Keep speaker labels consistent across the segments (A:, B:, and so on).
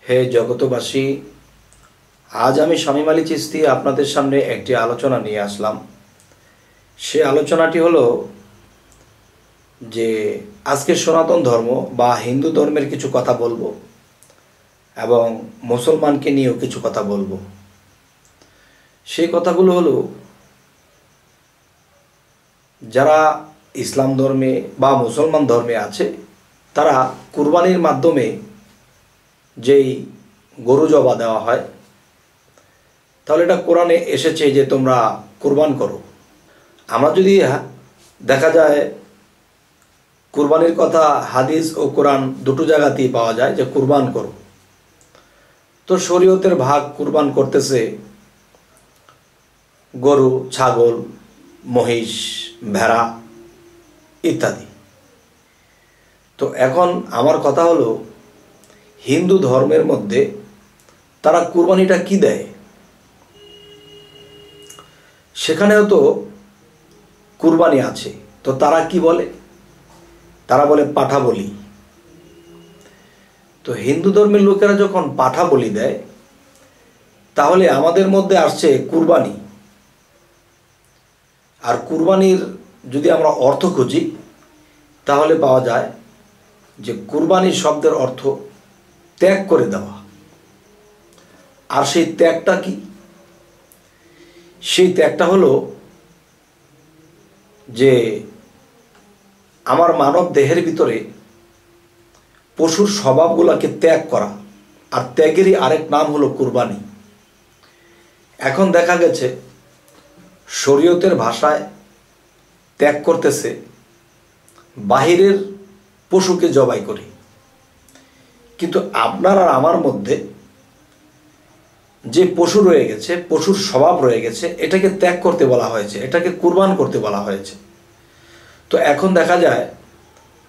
A: হে জগতবাসী, আজ আমি শামীম আলী চিশতি আপনাদের সামনে একটি আলোচনা নিয়ে আসলাম। সে আলোচনাটি হলো যে আজকে সনাতন ধর্ম বা হিন্দু ধর্মের কিছু কথা বলবো এবং মুসলমানকে নিয়েও কিছু কথা বলবো। সেই কথাগুলো হলো, যারা ইসলাম ধর্মে বা মুসলমান ধর্মে আছে তারা কুরবানির মাধ্যমে যেই গরু জবা দেওয়া হয়, তাহলে এটা কোরআনে এসেছে যে তোমরা কুরবান করো। আমরা যদি দেখা যায় কুরবানির কথা হাদিস ও কোরআন দুটো জায়গাতেই পাওয়া যায় যে কুরবান করো, তো শরীয়তের ভাগ কুরবান করতেছে গরু, ছাগল, মহিষ, ভেড়া ইত্যাদি। তো এখন আমার কথা হলো, হিন্দু ধর্মের মধ্যে তারা কুরবানিটা কি দেয়? সেখানেও তো কুরবানি আছে, তো তারা কি বলে? তারা বলে পাঠা বলি। তো হিন্দু ধর্মের লোকেরা যখন পাঠা বলি দেয়, তাহলে আমাদের মধ্যে আসছে কুরবানি। আর কুরবানির যদি আমরা অর্থ খুঁজি, তাহলে পাওয়া যায় যে কুরবানির শব্দের অর্থ ত্যাগ করে দেওয়া। আর সেই ত্যাগটা কি? সেই ত্যাগটা হলো যে আমার মানব দেহের ভিতরে পশুর স্বভাবগুলোকে ত্যাগ করা। আর ত্যাগেরই আরেক নাম হলো কুরবানি। এখন দেখা গেছে শরীয়তের ভাষায় ত্যাগ করতেছে বাহিরের পশুকে জবাই করে, কিন্তু আপনার আর আমার মধ্যে যে পশু রয়ে গেছে, পশুর স্বভাব রয়ে গেছে, এটাকে ত্যাগ করতে বলা হয়েছে, এটাকে কুরবান করতে বলা হয়েছে। তো এখন দেখা যায়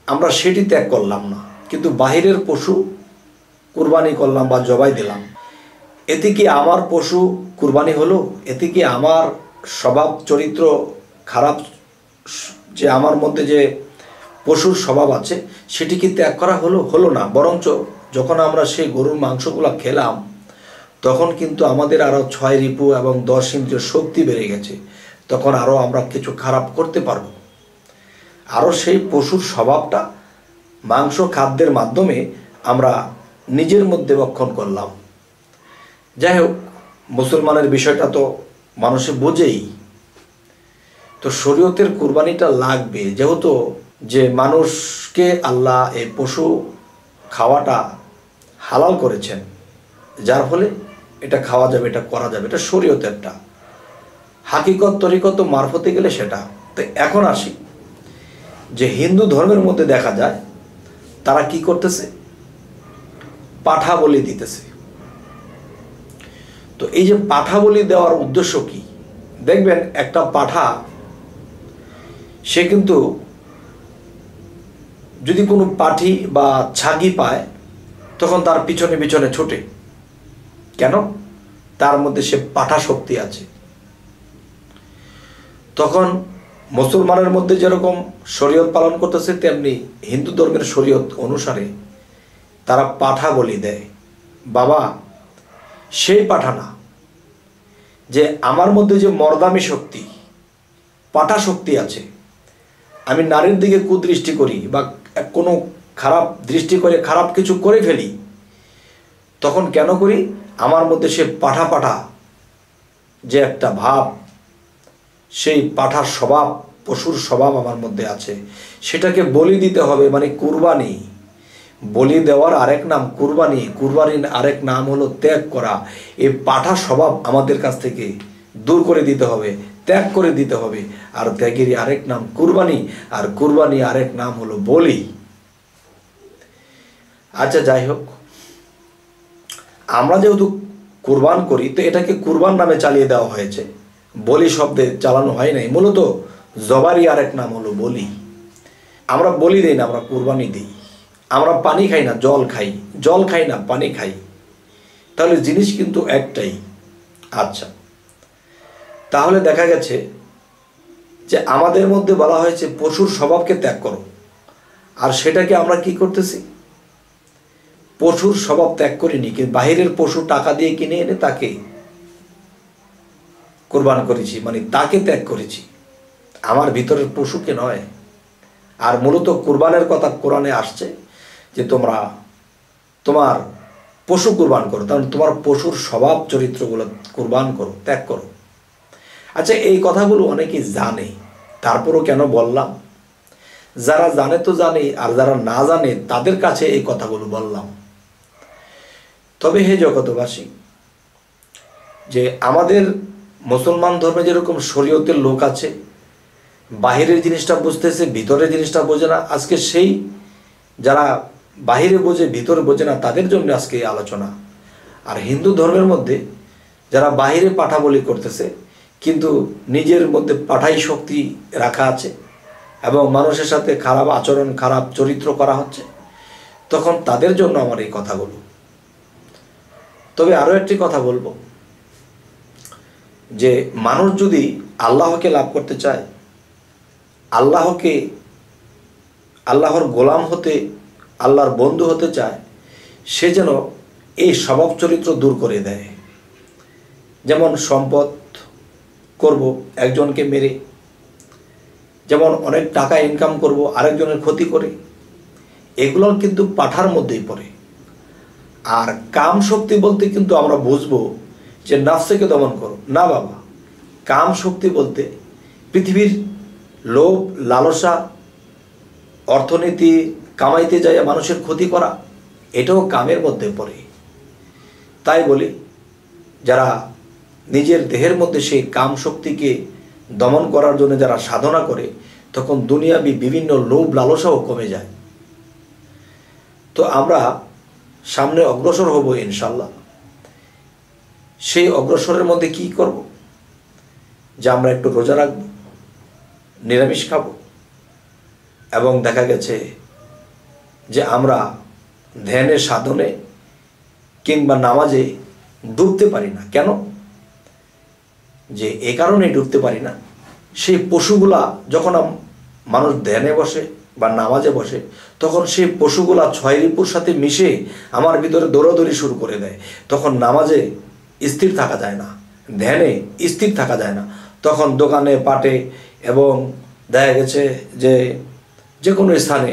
A: আমরা সেটি ত্যাগ করলাম না, কিন্তু বাহিরের পশু কুরবানি করলাম বা জবাই দিলাম। এতে কি আমার পশু কুরবানি হলো? এতে কি আমার স্বভাব চরিত্র খারাপ, যে আমার মধ্যে যে পশুর স্বভাব আছে সেটি কি ত্যাগ করা হলো? হলো না। বরঞ্চ যখন আমরা সেই গরুর মাংসগুলো খেলাম, তখন কিন্তু আমাদের আরও 6 রিপু এবং 10 ইন্দ্রিয় শক্তি বেড়ে গেছে। তখন আরও আমরা কিছু খারাপ করতে পারবো। আরও সেই পশুর স্বভাবটা মাংস খাদ্যের মাধ্যমে আমরা নিজের মধ্যে বক্ষণ করলাম। যাই হোক, মুসলমানের বিষয়টা তো মানুষে বোঝেই। তো শরীয়তের কুরবানিটা লাগবে, যেহেতু যে মানুষকে আল্লাহ এই পশু খাওয়াটা হালাল করেছেন, যার ফলে এটা খাওয়া যাবে, এটা করা যাবে, এটা শরীয়তেরটা। হাকিকত তরিকত মারফতে গেলে সেটা। তো এখন আসি যে হিন্দু ধর্মের মধ্যে দেখা যায় তারা কি করতেছে? পাঠা বলি দিতেছে। তো এই যে পাঠা বলি দেওয়ার উদ্দেশ্য কি? দেখবেন একটা পাঠা, সে কিন্তু যদি কোনো পাঠি বা ছাগি পায়, তখন তার পিছনে পিছনে ছোটে। কেন? তার মধ্যে সে পাঠা শক্তি আছে। তখন মুসলমানের মধ্যে যেরকম শরীয়ত পালন করতেছে, তেমনি হিন্দু ধর্মের শরীয়ত অনুসারে তারা পাঠা বলি দেয়। বাবা, সেই পাঠা না, যে আমার মধ্যে যে মর্দামি শক্তি, পাঠা শক্তি আছে, আমি নারীর দিকে কুদৃষ্টি করি বা কোনো খারাপ দৃষ্টি করে খারাপ কিছু করে ফেলি, তখন কেন করি? আমার মধ্যে সে পাঠা পাঠা যে একটা ভাব, সেই পাঠার স্বভাব, পশুর স্বভাব আমার মধ্যে আছে, সেটাকে বলি দিতে হবে, মানে কুরবানি। বলি দেওয়ার আরেক নাম কুরবানি। কুরবানির আরেক নাম হলো ত্যাগ করা। এই পাঠা স্বভাব আমাদের কাছ থেকে দূর করে দিতে হবে, ত্যাগ করে দিতে হবে। আর ত্যাগেরই আরেক নাম কুরবানি, আর কুরবানি আরেক নাম হলো বলি। আচ্ছা, যাই হোক, আমরা যেহেতু কুরবান করি, তো এটাকে কুরবান নামে চালিয়ে দেওয়া হয়েছে, বলি শব্দে চালানো হয় নাই। মূলত জবারই আরেক নাম হলো বলি। আমরা বলি দিই না, আমরা কুরবানি দিই। আমরা পানি খাই না, জল খাই। জল খাই না, পানি খাই। তাহলে জিনিস কিন্তু একটাই। আচ্ছা, তাহলে দেখা গেছে যে আমাদের মধ্যে বলা হয়েছে পশুর স্বভাবকে ত্যাগ করো, আর সেটাকে আমরা কি করতেছি? পশুর স্বভাব ত্যাগ করিনি, কিন্তু বাহিরের পশু টাকা দিয়ে কিনে এনে তাকে কোরবান করেছি, মানে তাকে ত্যাগ করেছি, আমার ভিতরের পশুকে নয়। আর মূলত কোরবানের কথা কোরআনে আসছে যে তোমরা তোমার পশু কোরবান করো, তাহলে তোমার পশুর স্বভাব চরিত্রগুলো কোরবান করো, ত্যাগ করো। আচ্ছা, এই কথাগুলো অনেকেই জানে, তারপরও কেন বললাম? যারা জানে তো জানে, আর যারা না জানে তাদের কাছে এই কথাগুলো বললাম। তবে হে জগতবাসী, যে আমাদের মুসলমান ধর্মে যেরকম শরীয়তের লোক আছে, বাহিরের জিনিসটা বুঝতেছে, ভিতরের জিনিসটা বোঝে না, আজকে সেই যারা বাহিরে বোঝে ভিতরে বোঝে না তাদের জন্য আজকে এই আলোচনা। আর হিন্দু ধর্মের মধ্যে যারা বাহিরে পাঠা বলি করতেছে কিন্তু নিজের মধ্যে পাঠাই শক্তি রাখা আছে এবং মানুষের সাথে খারাপ আচরণ, খারাপ চরিত্র করা হচ্ছে, তখন তাদের জন্য আমার এই কথাগুলো। তবে আরও একটি কথা বলবো, যে মানুষ যদি আল্লাহকে লাভ করতে চায়, আল্লাহর গোলাম হতে, আল্লাহর বন্ধু হতে চায়, সে যেন এই স্বভাব চরিত্র দূর করে দেয়। যেমন সম্পদ করব একজনকে মেরে, যেমন অনেক টাকা ইনকাম করব আরেকজনের ক্ষতি করে, এগুলো কিন্তু পাঠার মধ্যেই পড়ে। আর কাম শক্তি বলতে কিন্তু আমরা বুঝবো যে নাফসকে দমন করো না বাবা। কাম শক্তি বলতে পৃথিবীর লোভ, লালসা, অর্থনীতি কামাইতে যায় মানুষের ক্ষতি করা, এটাও কামের মধ্যে পড়ে। তাই বলি, যারা নিজের দেহের মধ্যে সেই কাম শক্তিকে দমন করার জন্য যারা সাধনা করে, তখন দুনিয়াবি বিভিন্ন লোভ লালসাও কমে যায়। তো আমরা সামনে অগ্রসর হব ইনশাল্লাহ। সেই অগ্রসরের মধ্যে কি করব? যে আমরা একটু রোজা রাখব, নিরামিষ খাব, এবং দেখা গেছে যে আমরা ধ্যানে, সাধনে কিংবা নামাজে ডুবতে পারি না। কেন? যে এ কারণেই ডুবতে পারি না, সেই পশুগুলা যখন মানুষ ধ্যানে বসে বা নামাজে বসে, তখন সেই পশুগুলা ছয় রিপুর সাথে মিশে আমার ভিতরে দৌড়াদৌড়ি শুরু করে দেয়। তখন নামাজে স্থির থাকা যায় না, ধ্যানে স্থির থাকা যায় না। তখন দোকানে, পাটে এবং দেখা গেছে যে কোনো স্থানে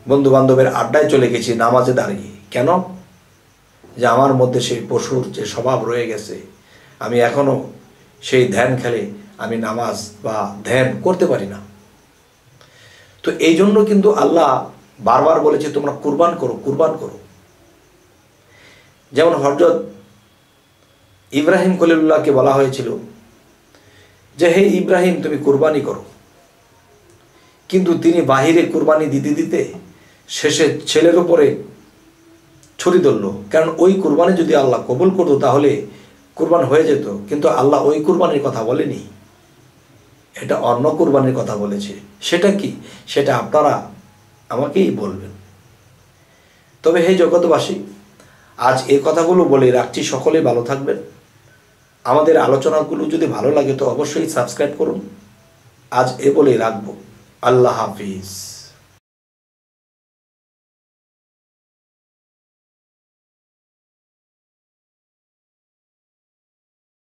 A: বন্ধু বান্ধবের আড্ডায় চলে গেছি নামাজে দাঁড়িয়ে। কেন? যে আমার মধ্যে সেই পশুর যে স্বভাব রয়ে গেছে, আমি এখনও সেই ধ্যান খেলে আমি নামাজ বা ধ্যান করতে পারি না। তো এই জন্য কিন্তু আল্লাহ বারবার বলেছে তোমরা কুরবান করো, কুরবান করো। যেমন হযরত ইব্রাহিম খলিলুল্লাহকে বলা হয়েছিল যে হে ইব্রাহিম, তুমি কুরবানি করো, কিন্তু তিনি বাহিরে কুরবানি দিতে দিতে শেষে ছেলের উপরে ছুরি ধরল। কারণ ওই কুরবানি যদি আল্লাহ কবুল করতো তাহলে কুরবান হয়ে যেত, কিন্তু আল্লাহ ওই কুরবানির কথা বলেনি, এটা অন্য কুরবানির কথা বলেছে। সেটা কি? সেটা আপনারা আমাকেই বলবেন। তবে হে জগৎবাসী, আজ এই কথাগুলো বলে রাখছি, সকলে ভালো থাকবেন। আমাদের আলোচনাগুলো যদি ভালো লাগে তো অবশ্যই সাবস্ক্রাইব করুন। আজ এ বলেই রাখবো। আল্লাহ হাফিজ।